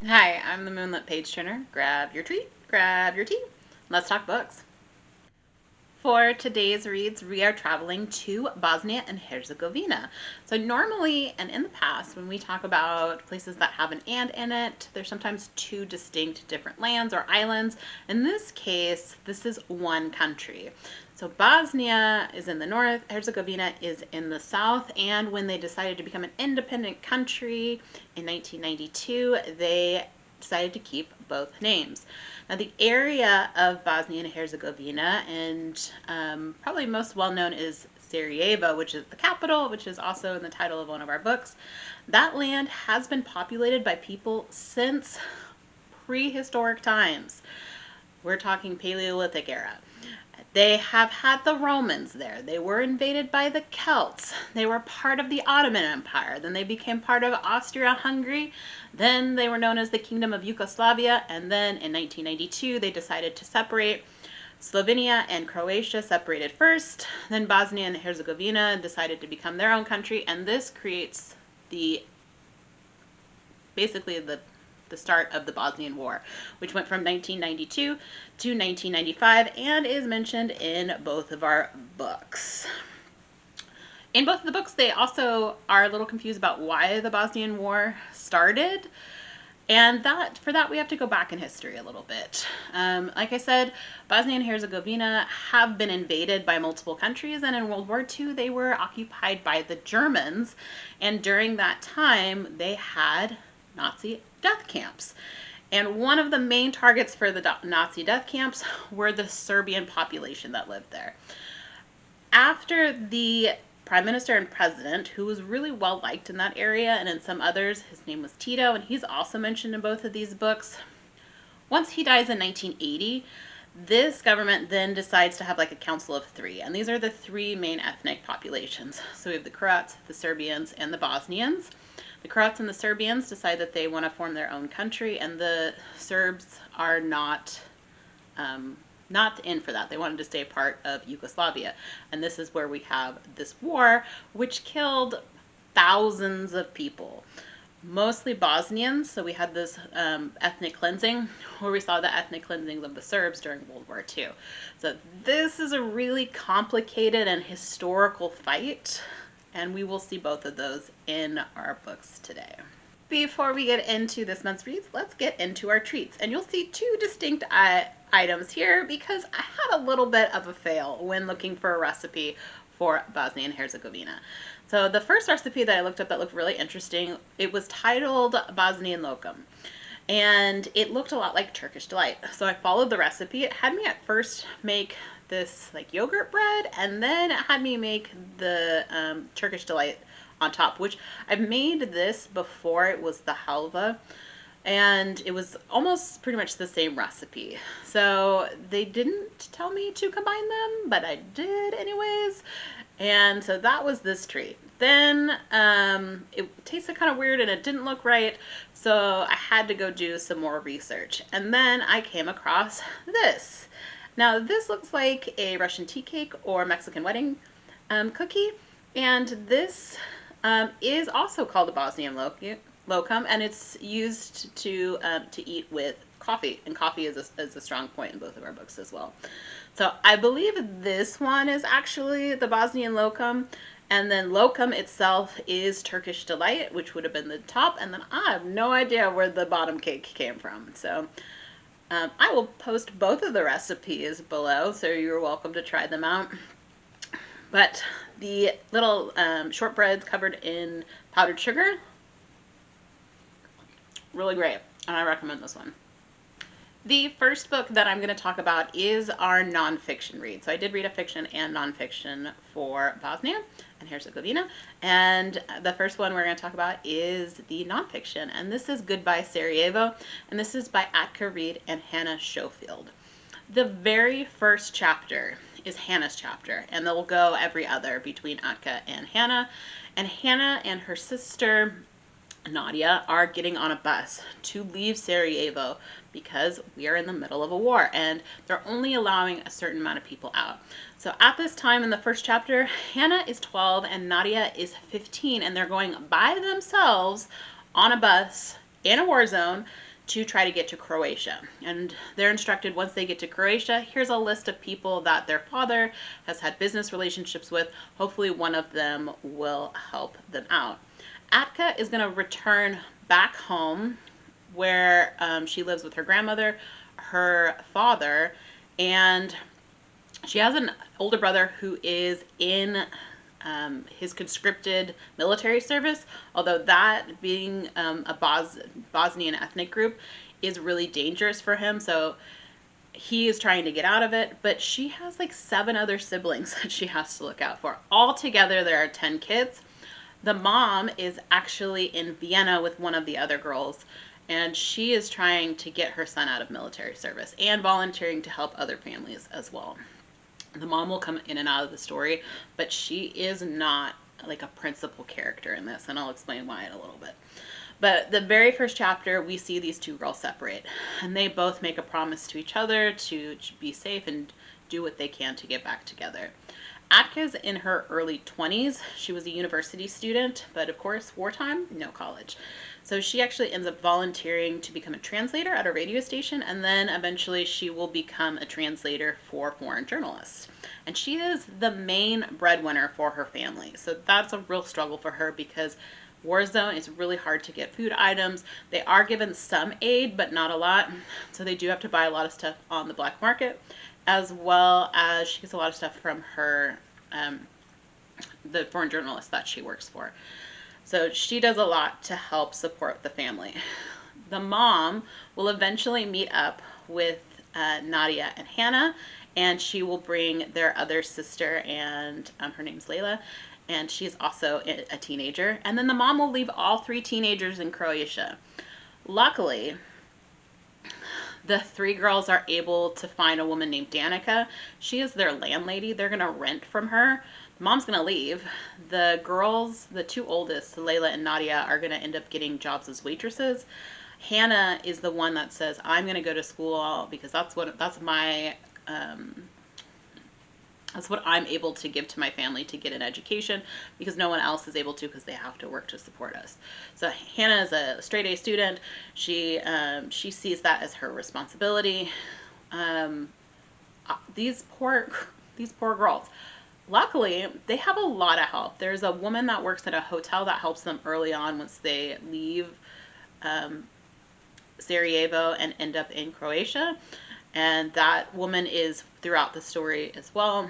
Hi, I'm the Moonlit Page Turner. Grab your treat, grab your tea. Let's talk books. For today's reads, we are traveling to Bosnia and Herzegovina. So normally, and in the past, when we talk about places that have an "and" in it, there's sometimes two distinct different lands or islands. In this case, this is one country. So Bosnia is in the north, Herzegovina is in the south, and when they decided to become an independent country in 1992, they decided to keep both names. Now, the area of Bosnia and Herzegovina, and probably most well known is Sarajevo, which is the capital, which is also in the title of one of our books. That land has been populated by people since prehistoric times. We're talking Paleolithic era. They have had the Romans there. They were invaded by the Celts. They were part of the Ottoman Empire. Then they became part of Austria-Hungary. Then they were known as the Kingdom of Yugoslavia. And then in 1992, they decided to separate. Slovenia and Croatia separated first. Then Bosnia and Herzegovina decided to become their own country. And this creates basically the start of the Bosnian War, which went from 1992 to 1995 and is mentioned in both of our books. In both of the books, they also are a little confused about why the Bosnian War started. And for that, we have to go back in history a little bit. Like I said, Bosnia and Herzegovina have been invaded by multiple countries, and in World War II, they were occupied by the Germans. And during that time, they had Nazi death camps. And one of the main targets for the Nazi death camps were the Serbian population that lived there. After the prime minister and president, who was really well liked in that area and in some others, his name was Tito, and he's also mentioned in both of these books. Once he dies in 1980, this government then decides to have like a council of three, and these are the three main ethnic populations. So we have the Croats, the Serbians, and the Bosnians. The Croats and the Serbians decide that they want to form their own country, and the Serbs are not in for that. They wanted to stay part of Yugoslavia. And this is where we have this war, which killed thousands of people, mostly Bosnians. So we had this ethnic cleansing, where we saw the ethnic cleansing of the Serbs during World War II. So this is a really complicated and historical fight, and we will see both of those in our books today. Before we get into this month's reads, let's get into our treats. And you'll see two distinct items here because I had a little bit of a fail when looking for a recipe for Bosnia and Herzegovina. So the first recipe that I looked up that looked really interesting, it was titled Bosnian Lokum. And it looked a lot like Turkish Delight. So I followed the recipe. It had me at first make this like yogurt bread, and then it had me make the Turkish Delight on top, which I've made this before. It was the halva, and it was almost pretty much the same recipe. So they didn't tell me to combine them, but I did anyways. And so that was this treat. Then it tasted kind of weird and it didn't look right, so I had to go do some more research. And then I came across this. Now this looks like a Russian tea cake or Mexican wedding cookie, and this is also called a Bosnian Lokum, and it's used to eat with coffee, and coffee is a strong point in both of our books as well. So I believe this one is actually the Bosnian Lokum, and then Lokum itself is Turkish Delight, which would have been the top, and then I have no idea where the bottom cake came from. So I will post both of the recipes below, so you're welcome to try them out. But the little shortbreads covered in powdered sugar, really great, and I recommend this one. The first book that I'm going to talk about is our nonfiction read. So I did read a fiction and nonfiction for Bosnia and Herzegovina, and the first one we're going to talk about is the nonfiction, and this is Goodbye Sarajevo, and this is by Atka, Reid, and Hanna Schofield. The very first chapter is Hanna's chapter, and they'll go every other between Atka and Hanna and her sister Nadia are getting on a bus to leave Sarajevo because we are in the middle of a war and they're only allowing a certain amount of people out. So at this time in the first chapter, Hanna is 12 and Nadia is 15, and they're going by themselves on a bus in a war zone to try to get to Croatia. And they're instructed, once they get to Croatia, here's a list of people that their father has had business relationships with. Hopefully one of them will help them out. Atka is going to return back home where she lives with her grandmother, her father, and she has an older brother who is in his conscripted military service, although that being a Bosnian ethnic group is really dangerous for him, so he is trying to get out of it. But she has like 7 other siblings that she has to look out for. Altogether, there are 10 kids. The mom is actually in Vienna with one of the other girls, and she is trying to get her son out of military service and volunteering to help other families as well. The mom will come in and out of the story, but she is not like a principal character in this, and I'll explain why in a little bit. But the very first chapter, we see these 2 girls separate, and they both make a promise to each other to be safe and do what they can to get back together. Atka's in her early 20s. She was a university student, but of course, wartime, no college. So she actually ends up volunteering to become a translator at a radio station, and then eventually she will become a translator for foreign journalists. And she is the main breadwinner for her family. So that's a real struggle for her because war zone, it's really hard to get food items. They are given some aid, but not a lot. So they do have to buy a lot of stuff on the black market, as well as she gets a lot of stuff from her, the foreign journalist that she works for. So she does a lot to help support the family. The mom will eventually meet up with Nadia and Hanna, and she will bring their other sister, and her name's Layla, and she's also a teenager. And then the mom will leave all 3 teenagers in Croatia. Luckily, the 3 girls are able to find a woman named Danica. She is their landlady. They're going to rent from her. Mom's going to leave. The girls, the 2 oldest, Layla and Nadia, are going to end up getting jobs as waitresses. Hanna is the one that says, I'm going to go to school because that's what I'm able to give to my family to get an education, because no one else is able to because they have to work to support us. So Hanna is a straight A student. She sees that as her responsibility. These poor girls. Luckily, they have a lot of help. There's a woman that works at a hotel that helps them early on once they leave Sarajevo and end up in Croatia. And that woman is throughout the story as well.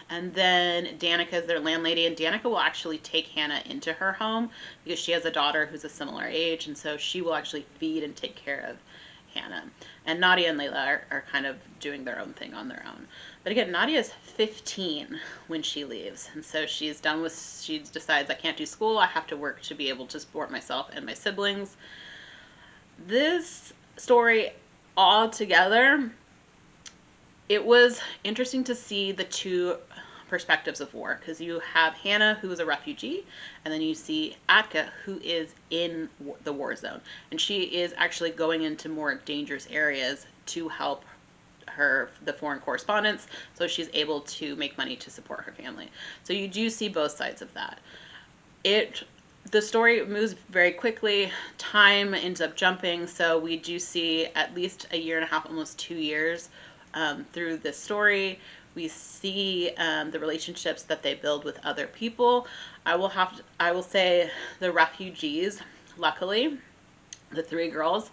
And then Danica is their landlady, and Danica will actually take Hanna into her home because she has a daughter who's a similar age, and so she will actually feed and take care of Hanna. And Nadia and Layla are kind of doing their own thing on their own. But again, Nadia is 15 when she leaves, and so she decides, I can't do school, I have to work to be able to support myself and my siblings. This story all together, it was interesting to see the 2 perspectives of war, because you have Hanna, who is a refugee, and then you see Atka, who is in the war zone, and she is actually going into more dangerous areas to help the foreign correspondence, so she's able to make money to support her family. So you do see both sides of that. The story moves very quickly. Time ends up jumping, so we do see at least a year and a half, almost 2 years through this story. We see the relationships that they build with other people. I will say the refugees, luckily, the 3 girls,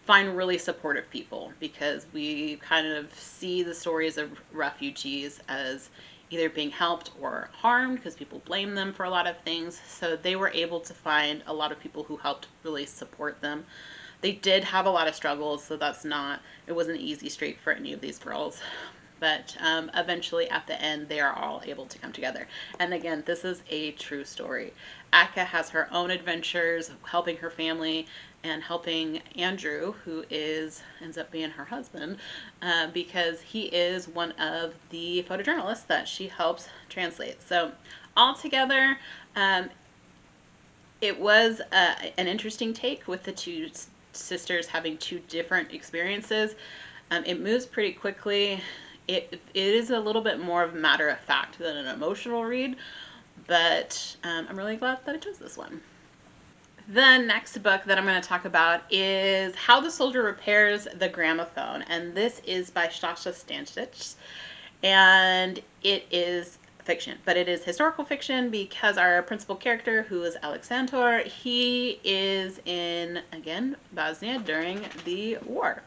find really supportive people, because we kind of see the stories of refugees as either being helped or harmed because people blame them for a lot of things. So they were able to find a lot of people who helped really support them. They did have a lot of struggles, so it wasn't an easy streak for any of these girls. But eventually at the end, they are all able to come together. And again, this is a true story. Atka has her own adventures helping her family and helping Andrew, who ends up being her husband, because he is one of the photojournalists that she helps translate. So altogether, it was an interesting take with the 2 sisters having 2 different experiences. It moves pretty quickly. It is a little bit more of a matter of fact than an emotional read, but I'm really glad that I chose this one. The next book that I'm going to talk about is How the Soldier Repairs the Gramophone, and this is by Sasa Stanisic, and it is fiction, but it is historical fiction because our principal character, who is Aleksandar, he is in, again, Bosnia during the war,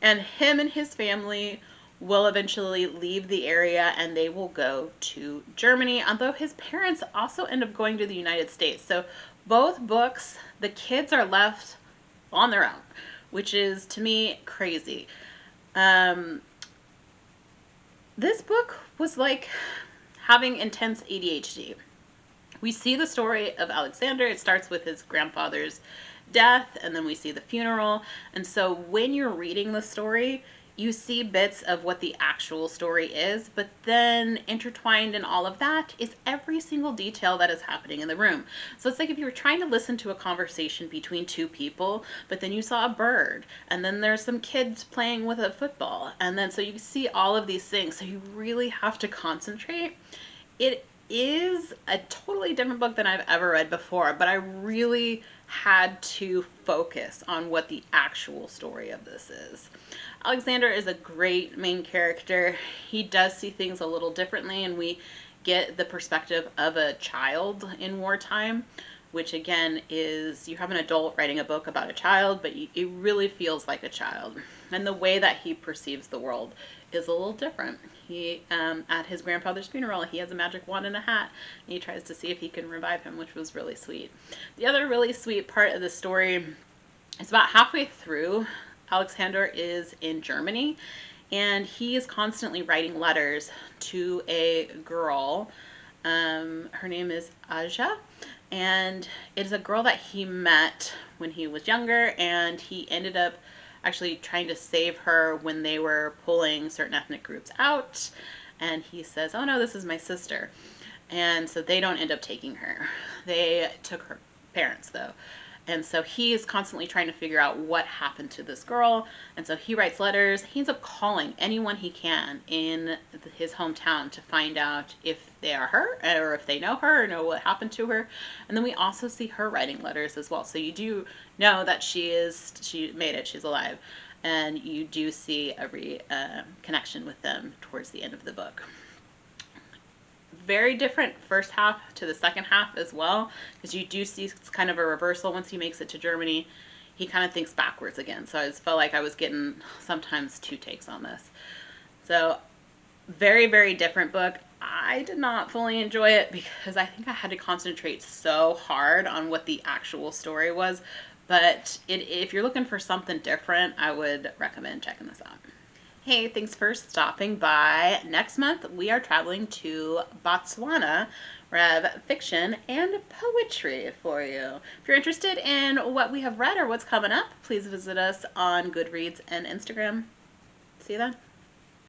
and him and his family will eventually leave the area and they will go to Germany, although his parents also end up going to the United States. So both books, the kids are left on their own, which is, to me, crazy. This book was like having intense ADHD. We see the story of Aleksandar. It starts with his grandfather's death, and then we see the funeral. And so when you're reading the story, you see bits of what the actual story is, but then intertwined in all of that is every single detail that is happening in the room. So it's like if you were trying to listen to a conversation between two people, but then you saw a bird, and then there's some kids playing with a football, and then so you see all of these things, so you really have to concentrate. It is a totally different book than I've ever read before, but I really had to focus on what the actual story of this is. Aleksandar is a great main character. He does see things a little differently, and we get the perspective of a child in wartime, which again is, you have an adult writing a book about a child, but it really feels like a child. And the way that he perceives the world is a little different. He, at his grandfather's funeral, he has a magic wand and a hat, and he tries to see if he can revive him, which was really sweet. The other really sweet part of the story is about halfway through, Aleksandar is in Germany, and he is constantly writing letters to a girl. Her name is Atka, and it is a girl that he met when he was younger, and he ended up actually trying to save her when they were pulling certain ethnic groups out, and he says, oh no, this is my sister. And so they don't end up taking her. They took her parents though. And so he is constantly trying to figure out what happened to this girl. And so he writes letters. He ends up calling anyone he can in his hometown to find out if they are her, or if they know her, or know what happened to her. And then we also see her writing letters as well. So you do know that she made it, she's alive. And you do see every connection with them towards the end of the book. Very different first half to the second half as well, because you do see it's kind of a reversal. Once he makes it to Germany, he kind of thinks backwards again. So I just felt like I was getting sometimes two takes on this. So very, very different book. I did not fully enjoy it because I think I had to concentrate so hard on what the actual story was. But if you're looking for something different, I would recommend checking this out. Hey, thanks for stopping by. Next month, we are traveling to Botswana. We have fiction and poetry for you. If you're interested in what we have read or what's coming up, please visit us on Goodreads and Instagram. See you then.